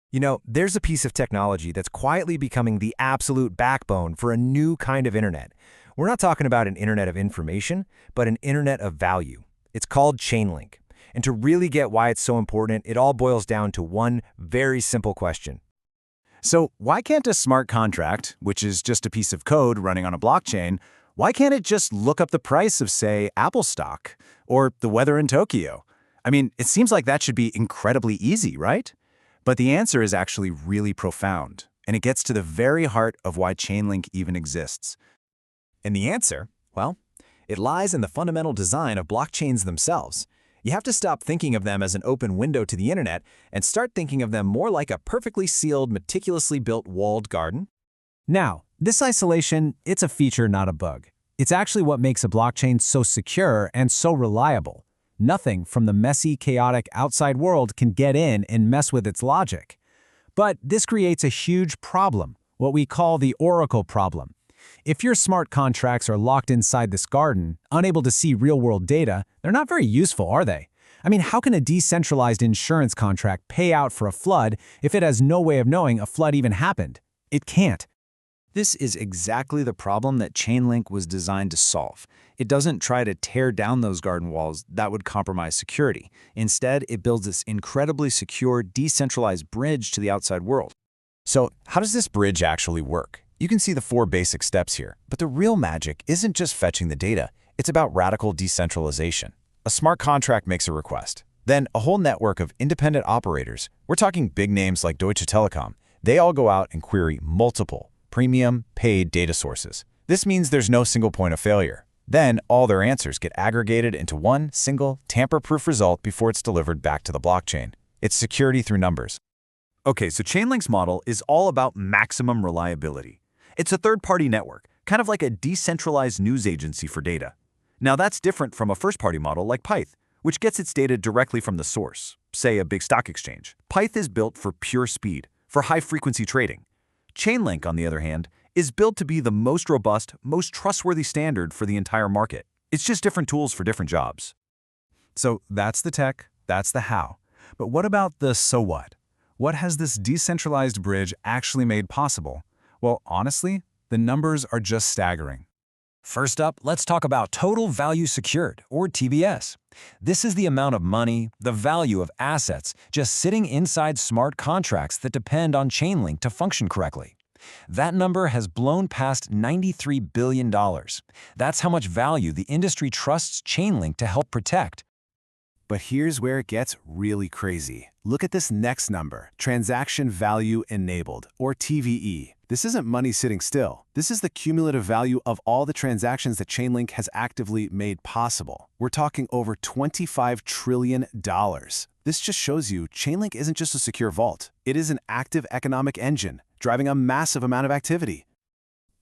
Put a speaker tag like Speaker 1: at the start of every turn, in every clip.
Speaker 1: You know, there's a piece of technology that's quietly becoming the absolute backbone for a new kind of internet. We're not talking about an internet of information, but an internet of value. It's called Chainlink. And to really get why it's so important, it all boils down to one very simple question.
Speaker 2: So why can't a smart contract, which is just a piece of code running on a blockchain, why can't it just look up the price of, say, Apple stock or the weather in Tokyo? I mean, it seems like that should be incredibly easy, right? But the answer is actually really profound, and it gets to the very heart of why Chainlink even exists.
Speaker 3: And the answer, well, it lies in the fundamental design of blockchains themselves. You have to stop thinking of them as an open window to the internet and start thinking of them more like a perfectly sealed, meticulously built walled garden.
Speaker 4: Now, this isolation, it's a feature, not a bug. It's actually what makes a blockchain so secure and so reliable. Nothing from the messy, chaotic outside world can get in and mess with its logic. But this creates a huge problem, what we call the oracle problem. If your smart contracts are locked inside this garden, unable to see real-world data, they're not very useful, are they? I mean, how can a decentralized insurance contract pay out for a flood if it has no way of knowing a flood even happened? It can't.
Speaker 2: This is exactly the problem that Chainlink was designed to solve. It doesn't try to tear down those garden walls that would compromise security. Instead, it builds this incredibly secure, decentralized bridge to the outside world.
Speaker 3: So how does this bridge actually work? You can see the 4 basic steps here, but the real magic isn't just fetching the data, it's about radical decentralization. A smart contract makes a request. Then a whole network of independent operators, we're talking big names like Deutsche Telekom, they all go out and query multiple, premium, paid data sources. This means there's no single point of failure. Then all their answers get aggregated into one single, tamper-proof result before it's delivered back to the blockchain. It's security through numbers.
Speaker 5: Okay, so Chainlink's model is all about maximum reliability. It's a third-party network, kind of like a decentralized news agency for data. Now that's different from a first-party model like Pyth, which gets its data directly from the source, say a big stock exchange. Pyth is built for pure speed, for high-frequency trading. Chainlink, on the other hand, is built to be the most robust, most trustworthy standard for the entire market. It's just different tools for different jobs.
Speaker 4: So that's the tech, that's the how. But what about the so what? What has this decentralized bridge actually made possible? Well, honestly, the numbers are just staggering.
Speaker 3: First up, let's talk about total value secured, or TVS. This is the amount of money, the value of assets, just sitting inside smart contracts that depend on Chainlink to function correctly. That number has blown past $93 billion. That's how much value the industry trusts Chainlink to help protect.
Speaker 2: But here's where it gets really crazy. Look at this next number, Transaction Value Enabled, or TVE. This isn't money sitting still. This is the cumulative value of all the transactions that Chainlink has actively made possible. We're talking over $25 trillion. This just shows you Chainlink isn't just a secure vault. It is an active economic engine, driving a massive amount of activity.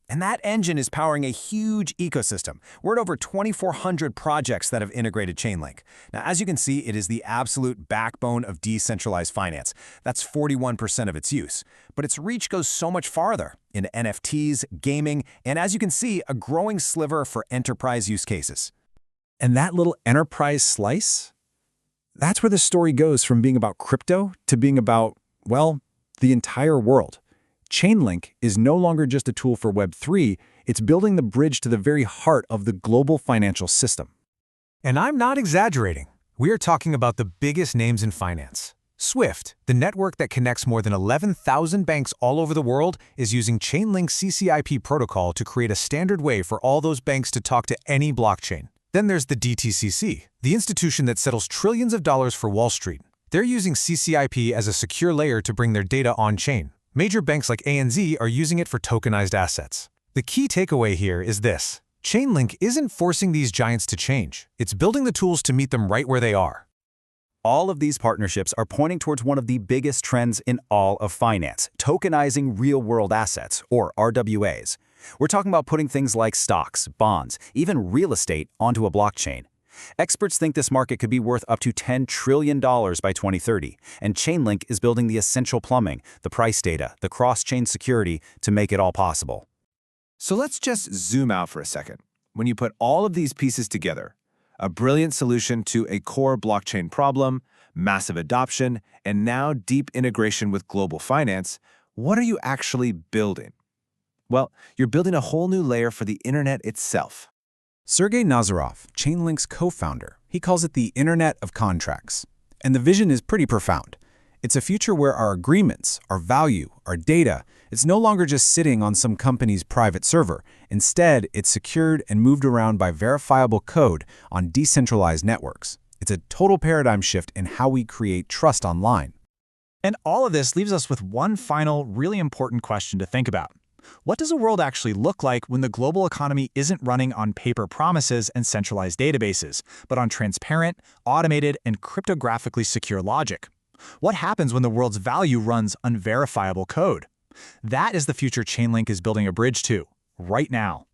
Speaker 3: And that engine is powering a huge ecosystem. We're at over 2,400 projects that have integrated Chainlink. Now, as you can see, it is the absolute backbone of decentralized finance. That's 41% of its use. But its reach goes so much farther into NFTs, gaming, and as you can see, a growing sliver for enterprise use cases.
Speaker 4: And that little enterprise slice? That's where the story goes from being about crypto to being about, well, the entire world. Chainlink is no longer just a tool for Web3, it's building the bridge to the very heart of the global financial system.
Speaker 1: And I'm not exaggerating. We are talking about the biggest names in finance. SWIFT, the network that connects more than 11,000 banks all over the world, is using Chainlink's CCIP protocol to create a standard way for all those banks to talk to any blockchain. Then there's the DTCC, the institution that settles trillions of dollars for Wall Street. They're using CCIP as a secure layer to bring their data on-chain. Major banks like ANZ are using it for tokenized assets. The key takeaway here is this. Chainlink isn't forcing these giants to change. It's building the tools to meet them right where they are.
Speaker 5: All of these partnerships are pointing towards one of the biggest trends in all of finance, tokenizing real-world assets, or RWAs. We're talking about putting things like stocks, bonds, even real estate onto a blockchain. Experts think this market could be worth up to $10 trillion by 2030, and Chainlink is building the essential plumbing, the price data, the cross-chain security to make it all possible.
Speaker 6: So let's just zoom out for a second. When you put all of these pieces together, a brilliant solution to a core blockchain problem, massive adoption, and now deep integration with global finance, what are you actually building? Well, you're building a whole new layer for the internet itself.
Speaker 2: Sergey Nazarov, Chainlink's co-founder, he calls it the Internet of Contracts. And the vision is pretty profound. It's a future where our agreements, our value, our data, it's no longer just sitting on some company's private server. Instead, it's secured and moved around by verifiable code on decentralized networks. It's a total paradigm shift in how we create trust online.
Speaker 5: And all of this leaves us with one final, really important question to think about. What does a world actually look like when the global economy isn't running on paper promises and centralized databases, but on transparent, automated, and cryptographically secure logic? What happens when the world's value runs on verifiable code? That is the future Chainlink is building a bridge to, right now.